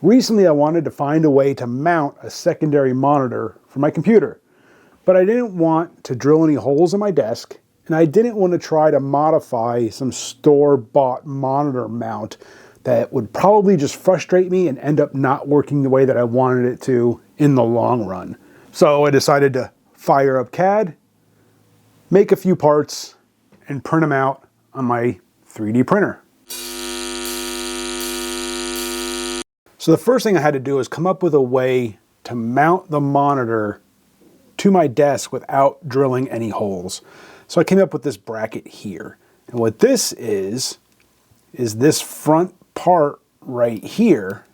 Recently, I wanted to find a way to mount a secondary monitor for my computer, but I didn't want to drill any holes in my desk, and I didn't want to try to modify some store-bought monitor mount that would probably just frustrate me and end up not working the way that I wanted it to in the long run. So I decided to fire up CAD, make a few parts, and print them out on my 3D printer. So the first thing I had to do is come up with a way to mount the monitor to my desk without drilling any holes. So I came up with this bracket here. And what this is this front part right here,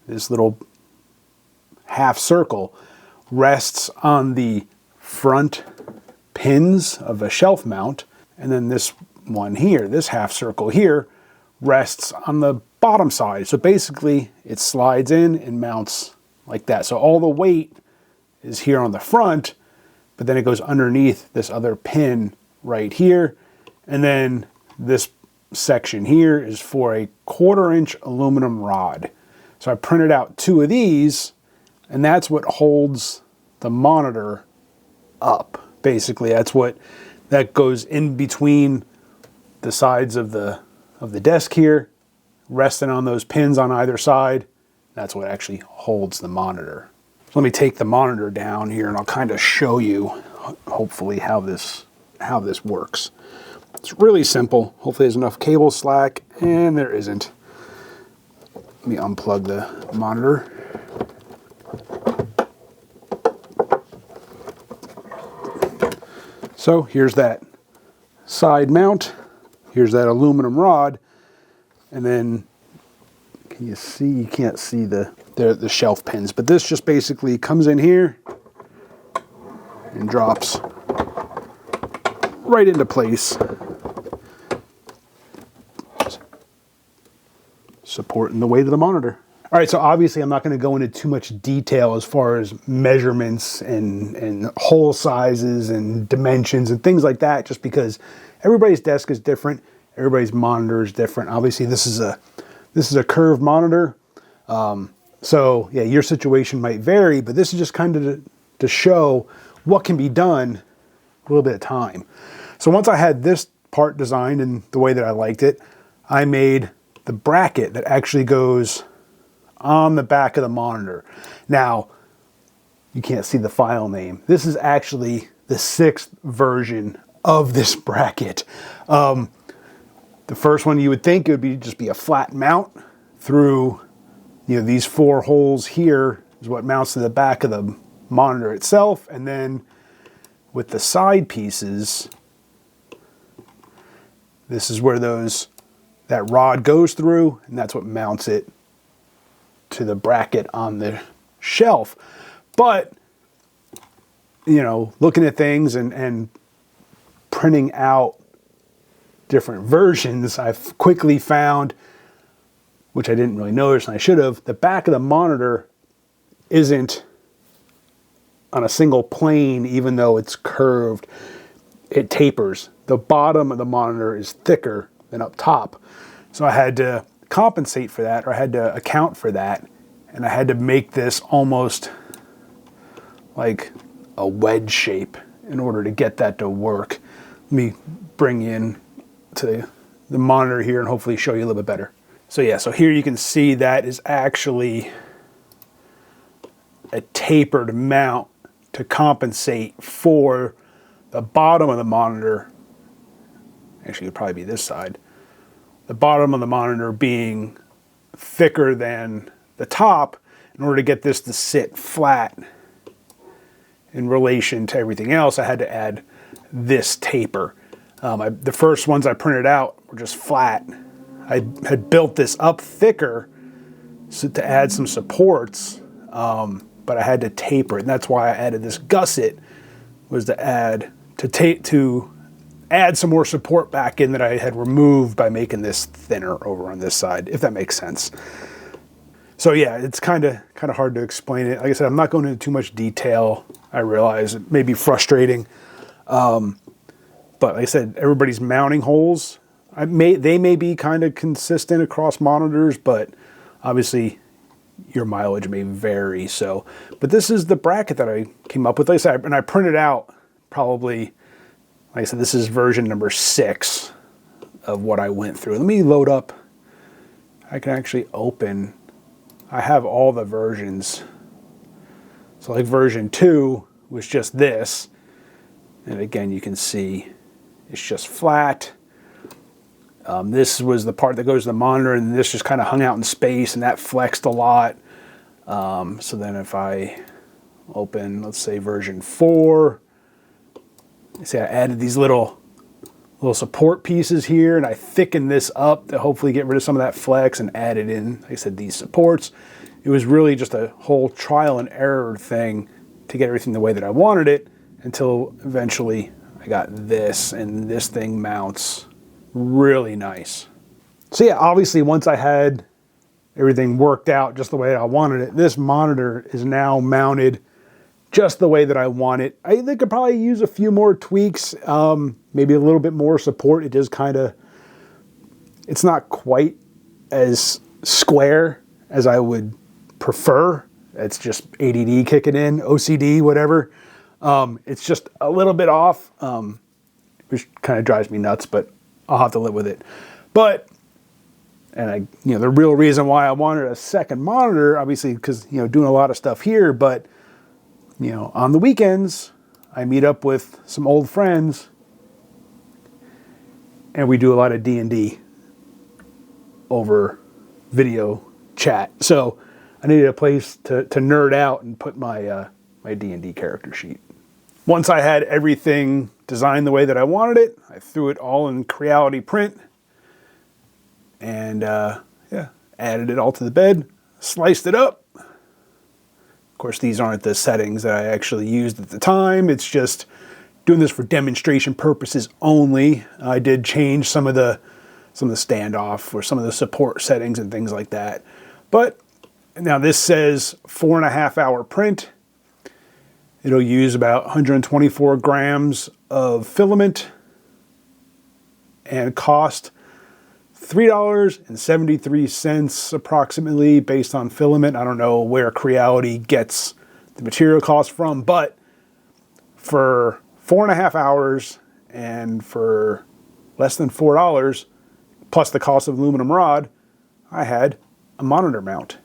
this little half circle, rests on the front pins of a shelf mount. And then this one here, this half circle here, rests on the bottom side. So basically it slides in and mounts like that. So all the weight is here on the front, but then it goes underneath this other pin right here. And then this section here is for a 1/4-inch aluminum rod. So I printed out 2 of these, and that's what holds the monitor up. Basically, that goes in between the sides of the desk here, resting on those pins on either side. That's what actually holds the monitor. So let me take the monitor down here and I'll kind of show you, hopefully, how this works. It's really simple. Hopefully there's enough cable slack, and there isn't. Let me unplug the monitor. So here's that side mount. Here's that aluminum rod. And then, can you see? You can't see the shelf pins, but this just basically comes in here and drops right into place, supporting the weight of the monitor. All right, so obviously I'm not going to go into too much detail as far as measurements and hole sizes and dimensions and things like that, just because everybody's desk is different. Everybody's monitor is different. Obviously, this is a curved monitor, so yeah, your situation might vary. But this is just kind of to show what can be done a little bit of time. So once I had this part designed in the way that I liked it, I made the bracket that actually goes on the back of the monitor. Now, you can't see the file name. This is actually the 6th version of this bracket. The first one, you would think it would just be a flat mount through, these 4 holes here is what mounts to the back of the monitor itself. And then with the side pieces, this is where that rod goes through, and that's what mounts it to the bracket on the shelf. But, looking at things and printing out different versions, I've quickly found, which I didn't really notice and I should have, the back of the monitor isn't on a single plane, even though it's curved. It tapers. The bottom of the monitor is thicker than up top. So I had to compensate for that, or I had to account for that, and I had to make this almost like a wedge shape in order to get that to work. Let me bring in to the monitor here and hopefully show you a little bit better. So yeah, so here you can see that is actually a tapered mount to compensate for the bottom of the monitor. Actually, it would probably be this side. The bottom of the monitor being thicker than the top in order to get this to sit flat in relation to everything else. I had to add this taper. The first ones I printed out were just flat. I had built this up thicker to add some supports, but I had to taper it, and that's why I added this gusset, was to add some more support back in that I had removed by making this thinner over on this side, if that makes sense. So yeah, it's kind of hard to explain it. Like I said, I'm not going into too much detail. I realize it may be frustrating. But like I said, everybody's mounting holes, they may be kind of consistent across monitors, but obviously your mileage may vary. So, but this is the bracket that I came up with. Like I said, and I printed out probably, like I said, this is version number 6 of what I went through. Let me load up. I can actually open. I have all the versions. So like version 2 was just this. And again, you can see it's just flat. This was the part that goes to the monitor, and this just kind of hung out in space, and that flexed a lot. So then if I open, let's say version 4, you see I added these little support pieces here, and I thickened this up to hopefully get rid of some of that flex and added in, like I said, these supports. It was really just a whole trial and error thing to get everything the way that I wanted it, until eventually I got this, and this thing mounts really nice. So yeah, obviously once I had everything worked out just the way I wanted it, this monitor is now mounted just the way that I want it. I think I could probably use a few more tweaks, maybe a little bit more support. It is kind of, it's not quite as square as I would prefer. It's just ADD kicking in, OCD, whatever. It's just a little bit off, which kind of drives me nuts, but I'll have to live with it. But, and the real reason why I wanted a second monitor, obviously, because, doing a lot of stuff here, but, on the weekends, I meet up with some old friends, and we do a lot of D&D over video chat. So I needed a place to nerd out and put my my D&D character sheet. Once I had everything designed the way that I wanted it, I threw it all in Creality print, and added it all to the bed, sliced it up. Of course, these aren't the settings that I actually used at the time. It's just doing this for demonstration purposes only. I did change some of the standoff or some of the support settings and things like that. But now this says 4.5 hour print. It'll use about 124 grams of filament and cost $3.73 approximately based on filament. I don't know where Creality gets the material cost from, but for 4.5 hours and for less than $4 plus the cost of aluminum rod, I had a monitor mount.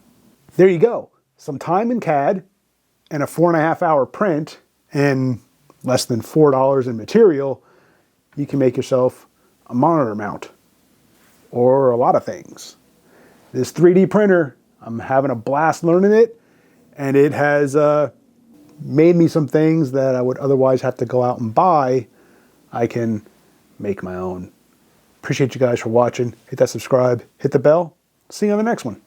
There you go. Some time in CAD and a 4.5 hour print and less than $4 in material, you can make yourself a monitor mount or a lot of things. This 3D printer, I'm having a blast learning it, and it has made me some things that I would otherwise have to go out and buy. I can make my own. Appreciate you guys for watching. Hit that subscribe, hit the bell. See you on the next one.